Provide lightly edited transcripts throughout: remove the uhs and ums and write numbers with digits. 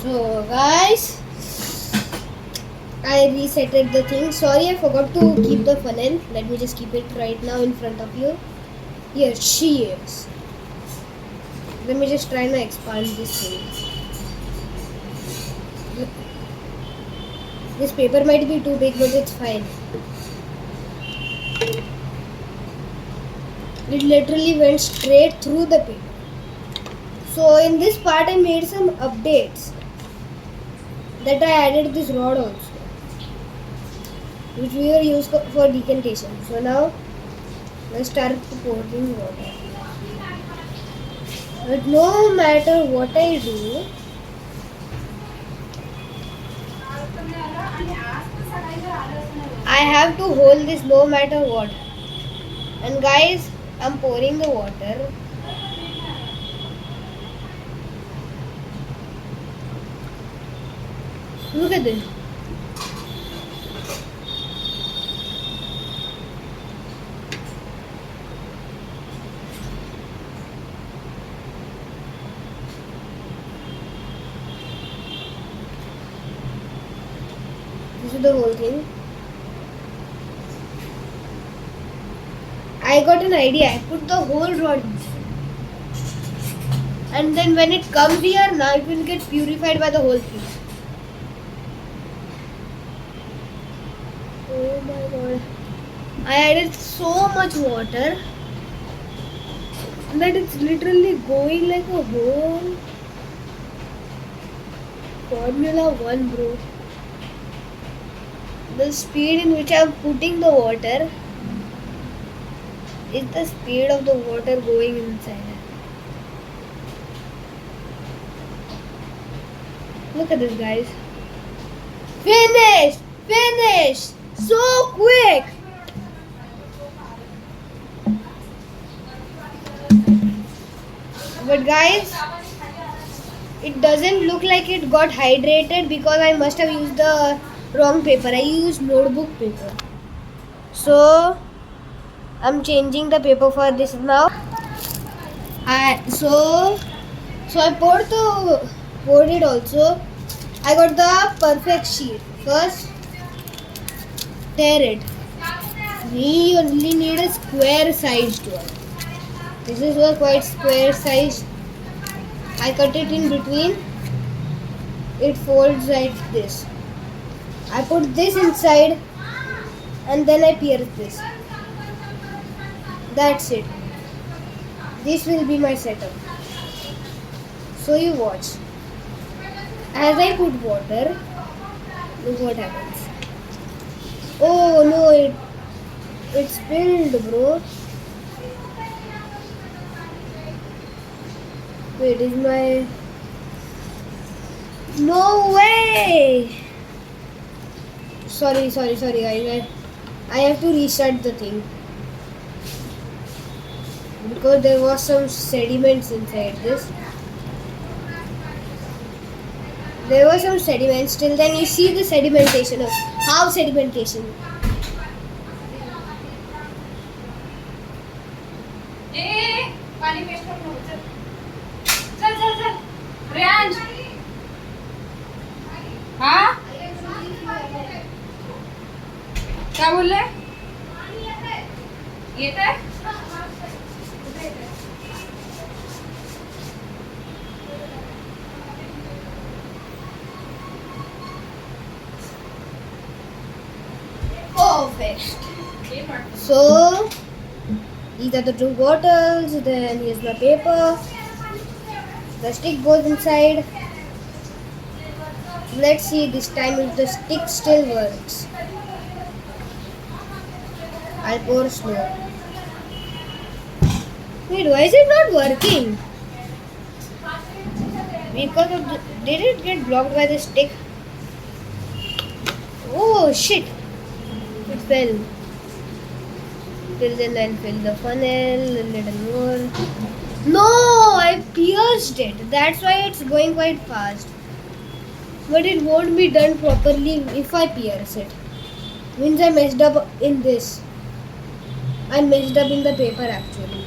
So guys, I resetted the thing. Sorry, I forgot to keep the funnel. Let me just keep it right now in front of you. Here she is. Let me just try and expand this thing. This paper might be too big, but it's fine. It literally went straight through the paper. So in this part I made some updates. That I added this rod also, which we will use for decantation. So now let's start pouring water. But no matter what I do, I have to hold this no matter what. And guys, I'm pouring the water. Look at this. This is the whole thing. I got an idea. I put the whole rod and then when it comes here, now it will get purified by the whole thing. Oh my god. I added so much water that it's literally going like a whole Formula 1, bro. The speed in which I'm putting the water is the speed of the water going inside. Look at this, guys. Finished! Finished! So quick! But guys, it doesn't look like it got hydrated because I must have used the wrong paper. I used notebook paper. So I'm changing the paper for this now. So I poured it also. I got the perfect sheet. First, tear it. We only need a square sized one. This is a quite square size. I cut it in between. It folds like this. I put this inside and then I pierce this. That's it. This will be my setup. So you watch. As I put water, look what happens. Oh no, it spilled, bro. Wait, is my... No way! Sorry guys. I have to restart the thing. Because there was some sediments inside this. There were some sediments. Till then you see the sedimentation of how sedimentation. हाँ क्या बोल रहे ये था Perfect. So these are the two bottles. Then here's the paper. The stick goes inside. Let's see this time if the stick still works. I'll pour slow. Wait, why is it not working? Because of did it get blocked by the stick? Oh shit! It fell. Till then I'll fill the funnel a little more. No, I pierced it. That's why it's going quite fast. But it won't be done properly if I pierce it. Means I messed up in this. I messed up in the paper actually.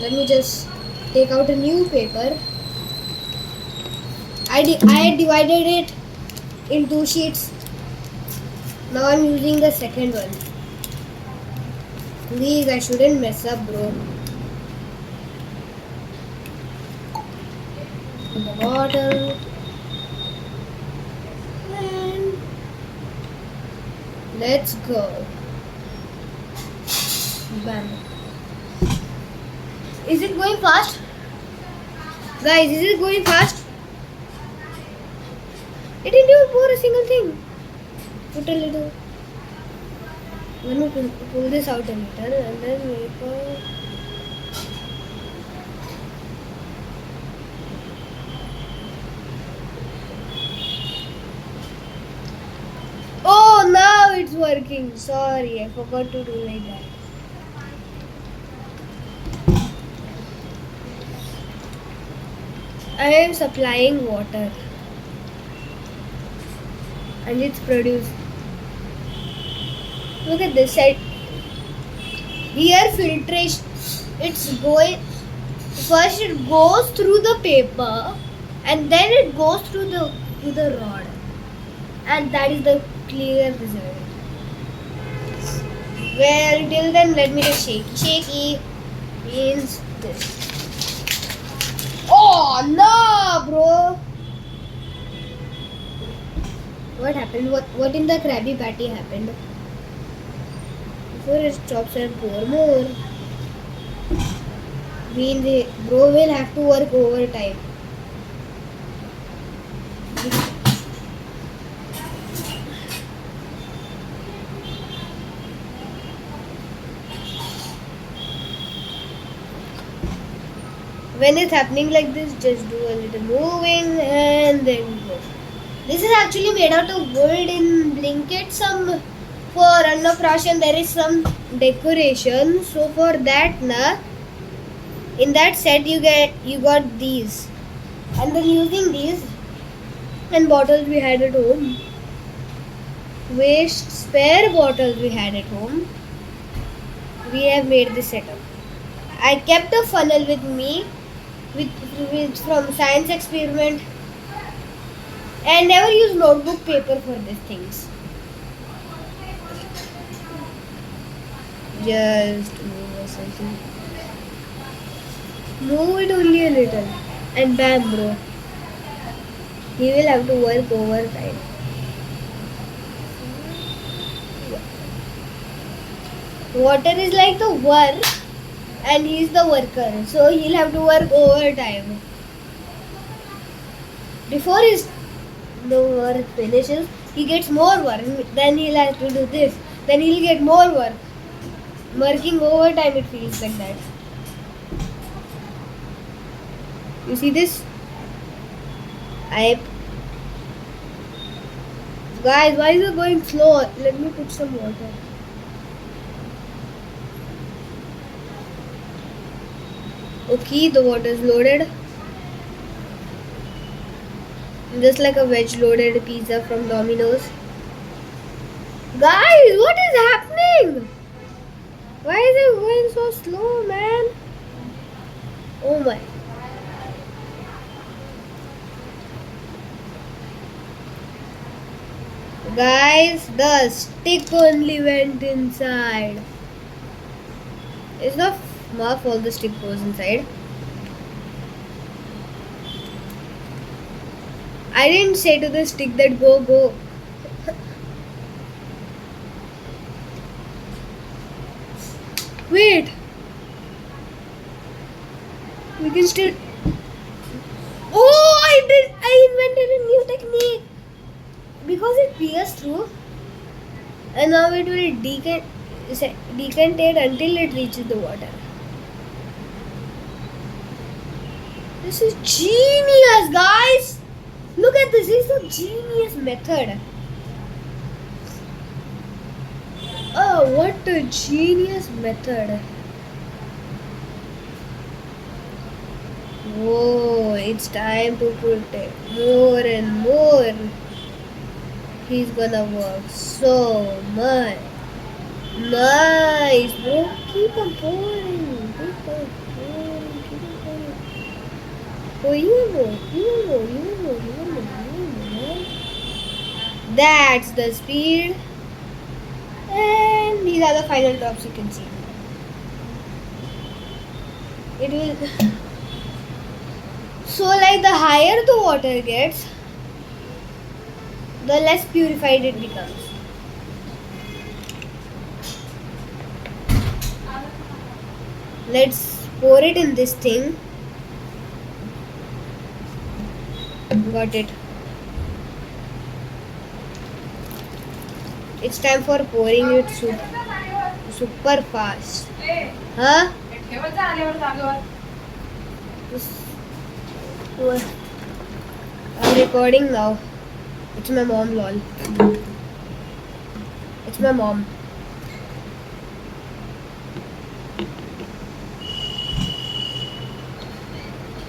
Let me just take out a new paper. I divided it in two sheets. Now I'm using the second one. Please, I shouldn't mess up, bro. The bottle. And let's go. Bam. Is it going fast? Guys, is it going fast? It didn't even pour a single thing. Put a little. Let me pull this out a little and then make a. Oh, now it's working. Sorry, I forgot to do like that. I am supplying water and it's produced. Look at this side. Here filtration. It's going. First it goes through the paper and then it goes through the rod. And that is the clear result. Well, till then, let me just shaky. Shaky means this. Oh no, bro! What happened? What in the Krabby Patty happened? Before it stops and pour more. Bro will have to work overtime. When it's happening like this, just do a little moving and then go. This is actually made out of wood in Blinkit. Some for Annaprashan there is some decoration. So for that in that set you got these. And then using these and bottles we had at home. Waste spare bottles we had at home. We have made this setup. I kept a funnel with me with from science experiment and never use notebook paper for these things. Just move or something. Move it only a little and bam, bro. He will have to work overtime. Water is like the work and he is the worker, so he'll have to work overtime. Before the work finishes, he gets more work. Then he'll have to do this. Then he'll get more work. Working overtime, it feels like that. You see this? Guys, why is it going slow? Let me put some water. Okay, the water is loaded. Just like a veg loaded pizza from Domino's. Guys, what is happening? Why is it going so slow, man? Oh my. Guys, the stick only went inside. It's not enough, all the stick goes inside. I didn't say to the stick that go. Wait. We can still. Oh, I invented a new technique. Because it pierced through. And now it will decantate until it reaches the water. This is genius, guys. Look at this. This is a genius method. Oh, what a genius method. Whoa, it's time to put it more and more. He's gonna work so much. Nice, bro. Keep on pouring. Oh, you know, you know, you know, you know, you know. That's the speed. And these are the final drops you can see. It will. So, like the higher the water gets, the less purified it becomes. Let's pour it in this thing. Got it. It's time for pouring it super fast. A, Huh? ठेवायचं आल्यावर जागेवर. I'm recording now. It's my mom, lol. It's my mom.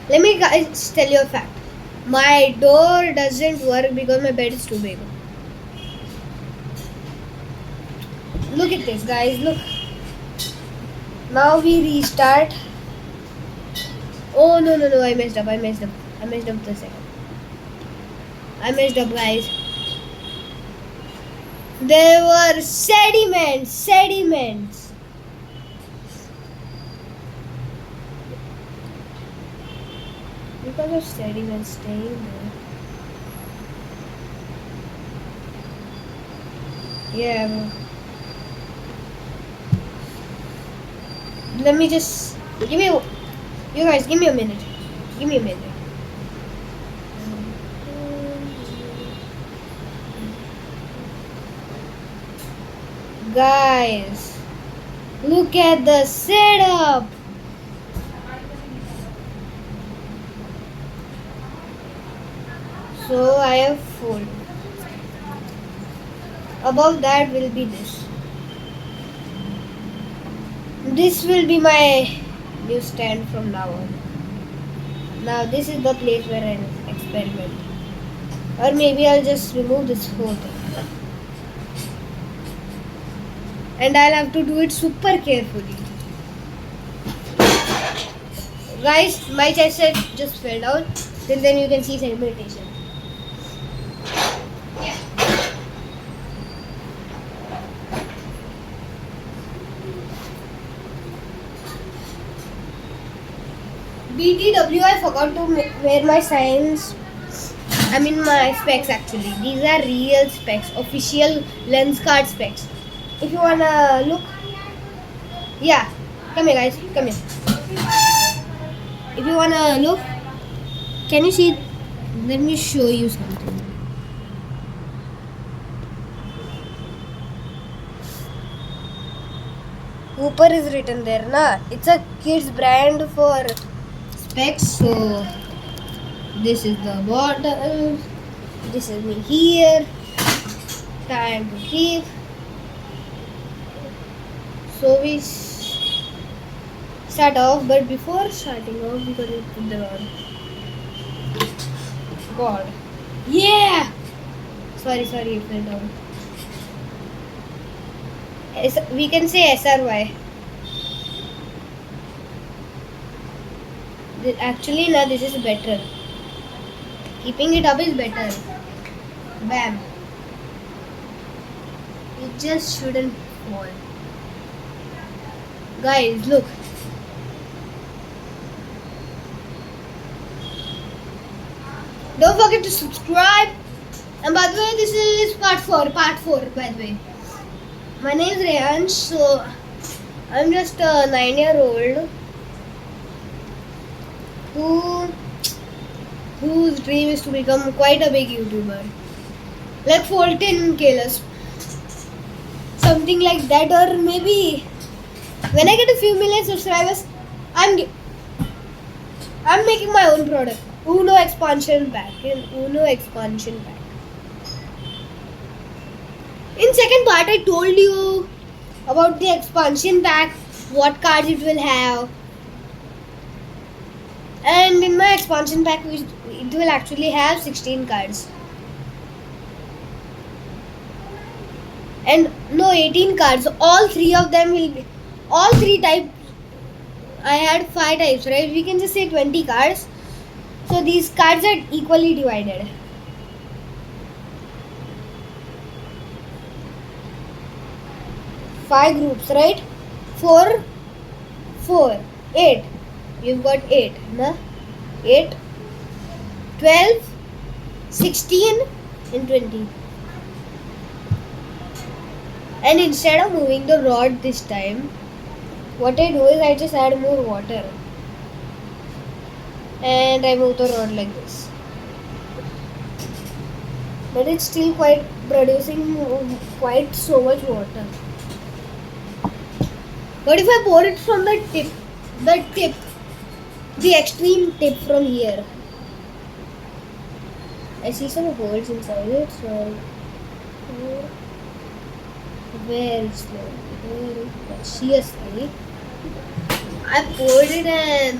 Let me guys tell you a fact. My door doesn't work because my bed is too big. Look at this, guys. Look. Now we restart. Oh no, I messed up. I messed up the second. I messed up, guys. There were sediments. Because of sediments staying there. Yeah. Let me just you guys give me a minute. Give me a minute. Guys, look at the setup. So I have four. Above that will be this. This will be my new stand from now on. Now this is the place where I'll experiment. Or maybe I'll just remove this whole thing. And I'll have to do it super carefully. Guys, my chest set just fell down. Till then you can see sedimentation. BTW, I forgot to wear my signs. I mean my specs actually. These are real specs, official lens card specs. If you wanna look, yeah, come here guys, come here. If you wanna look, can you see? Let me show you something. Cooper is written there, na? It's a kids brand for specs. So this is the bottle. This is me here. Time to keep. So we start off, but before starting off, we gotta put them on. God. Yeah! Sorry, it fell down. We can say SRY. Actually, now this is better. Keeping it up is better. Bam. It just shouldn't fall. Guys, look. Don't forget to subscribe. And by the way, this is part 4, by the way. My name is Rehan, so I'm just a 9-year-old whose dream is to become quite a big YouTuber. Like Fulton Killers. Something like that, or maybe when I get a few million subscribers, I'm making my own product. Uno expansion pack. In second part, I told you about the expansion pack, what cards it will have. And in my expansion pack, it will actually have 16 cards. And no, 18 cards. All 3 of them will be, all 3 types. I had 5 types, right? We can just say 20 cards. So these cards are equally divided. Five groups, right? Four, four, eight. You've got eight, na? 8, 12, 16, and 20. And instead of moving the rod this time, what I do is I just add more water. And I move the rod like this. But it's still quite producing quite so much water. What if I pour it from the tip, the extreme tip from here? I see some holes inside it, so very slowly, very cautiously. I poured it and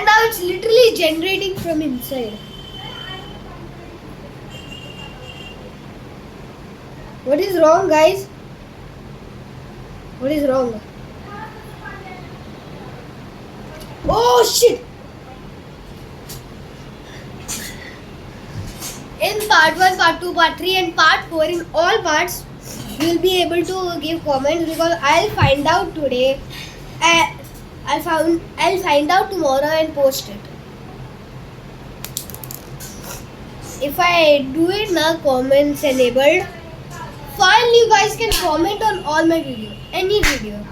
now it's literally generating from inside. What is wrong, guys? What is wrong? Oh shit! In part 1, part 2, part 3 and part 4, in all parts, you will be able to give comments because I'll find out today. I'll find out tomorrow and post it. If I do it now, comments enabled. Fine, you guys can comment on all my video, any video.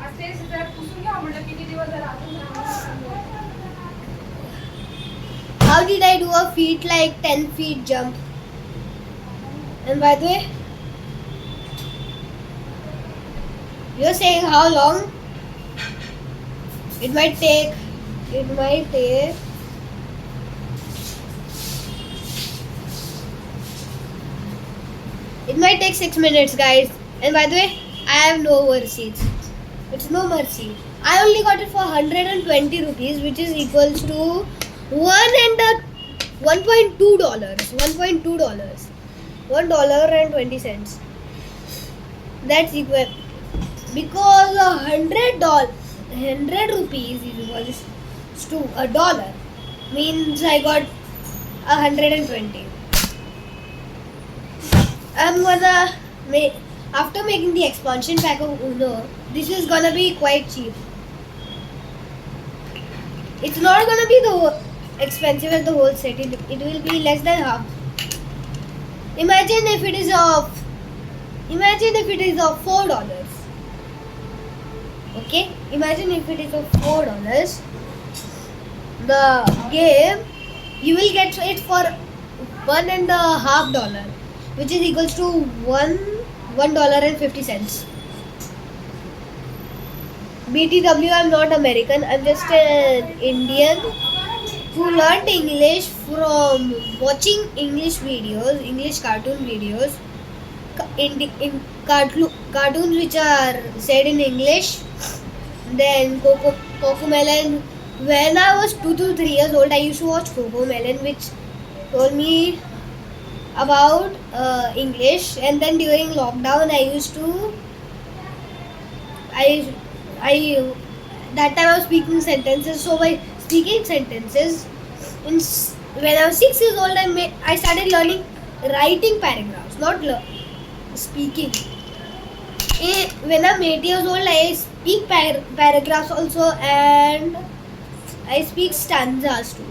How did I do a feet like 10 feet jump? And by the way, you're saying how long? It might take 6 minutes, guys. And by the way, I have no receipts. It's no mercy. I only got it for 120 rupees, which is equals to $1.2. $1.20. That's equal because $100 rupees is equals to $1 means I got 120. I'm gonna make after making the expansion pack of Uno. This is gonna be quite cheap. It's not gonna be the expensive as the whole set. It will be less than half. Imagine if it is of $4. Okay, imagine if it is of $4. The game you will get it for $1.50, which is equals to $1.50. BTW, I'm not American. I'm just an Indian who learned English from watching English videos, English cartoon videos, in cartoons which are said in English. Then Cocomelon. When I was 2 to 3 years old, I used to watch Cocomelon, which told me about English. And then during lockdown, that time I was speaking sentences. So by speaking sentences, when I was 6 years old, I started learning writing paragraphs, not speaking. When I'm 8 years old, I speak paragraphs also, and I speak stanzas too.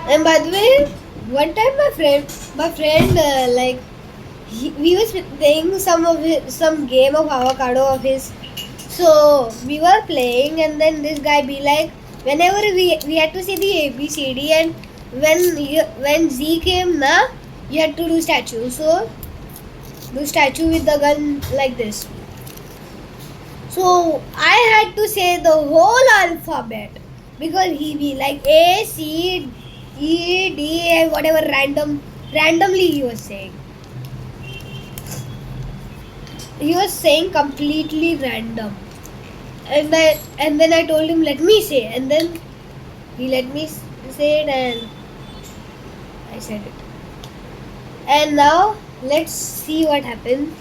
And by the way, one time my friend we were playing some game of avocado of his. So we were playing, and then this guy be like, whenever we had to say the ABCD, and when Z came na, you had to do statue. So do statue with the gun like this. So I had to say the whole alphabet because he be like A, C, E, D, and whatever randomly he was saying. He was saying completely random. And then I told him, let me say. And then he let me say it, and I said it. And now let's see what happens.